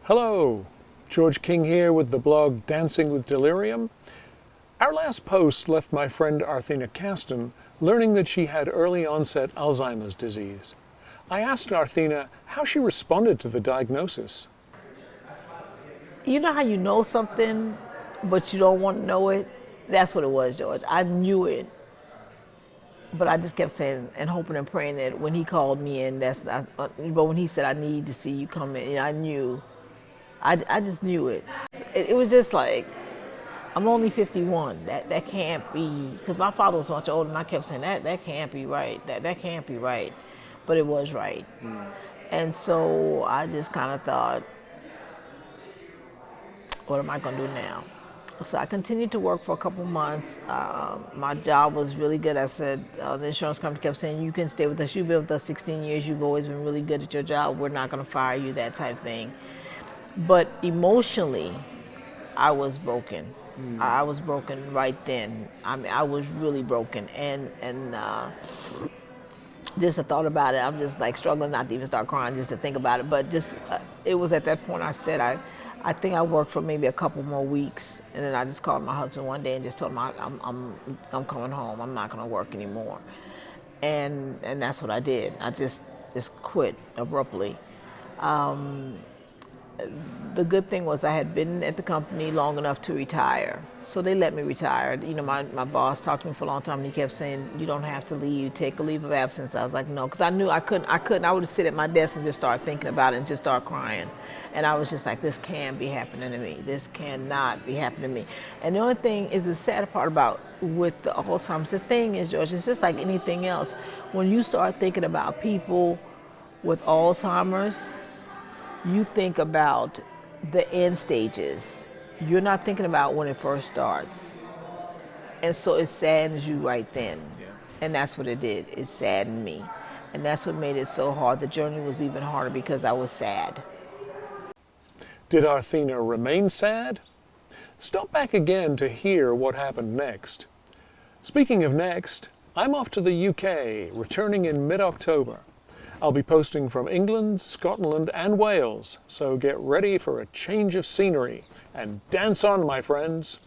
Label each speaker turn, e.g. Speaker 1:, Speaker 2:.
Speaker 1: Hello, George King here with the blog Dancing with Delirium. Our last post left my friend Arthena Caston learning that she had early onset Alzheimer's disease. I asked Arthena how she responded to the diagnosis.
Speaker 2: You know how you know something, but you don't want to know it? That's what it was, George. I knew it, but I just kept saying and hoping and praying that when he called me in, but when he said, I need to see you come in, I knew. I just knew it. It was just like, I'm only 51. That can't be, because my father was much older, and I kept saying, that can't be right. That can't be right. But it was right. And so I just kind of thought, what am I going to do now? So I continued to work for a couple months. My job was really good. I said, the insurance company kept saying, you can stay with us. You've been with us 16 years. You've always been really good at your job. We're not going to fire you, that type of thing. But emotionally, I was broken. I was broken right then. I mean, I was really broken. And just the thought about it, I'm just like struggling not to even start crying just to think about it. But just, it was at that point I said, I think I worked for maybe a couple more weeks, and then I just called my husband one day and just told him I'm coming home. I'm not going to work anymore, and that's what I did. I just quit abruptly. The good thing was I had been at the company long enough to retire, so they let me retire. You know, my boss talked to me for a long time, and he kept saying, you don't have to leave, take a leave of absence. I was like, no, because I knew I couldn't. I would sit at my desk and just start thinking about it and just start crying. And I was just like, this can't be happening to me. This cannot be happening to me. And the only thing is, the sad part about with the Alzheimer's, the thing is, George, it's just like anything else. When you start thinking about people with Alzheimer's, you think about the end stages. You're not thinking about when it first starts. And so it saddens you right then. Yeah. And that's what it did. It saddened me. And that's what made it so hard. The journey was even harder because I was sad.
Speaker 1: Did Arthena remain sad? Stop back again to hear what happened next. Speaking of next, I'm off to the UK, returning in mid-October. I'll be posting from England, Scotland, and Wales, so get ready for a change of scenery and dance on, my friends.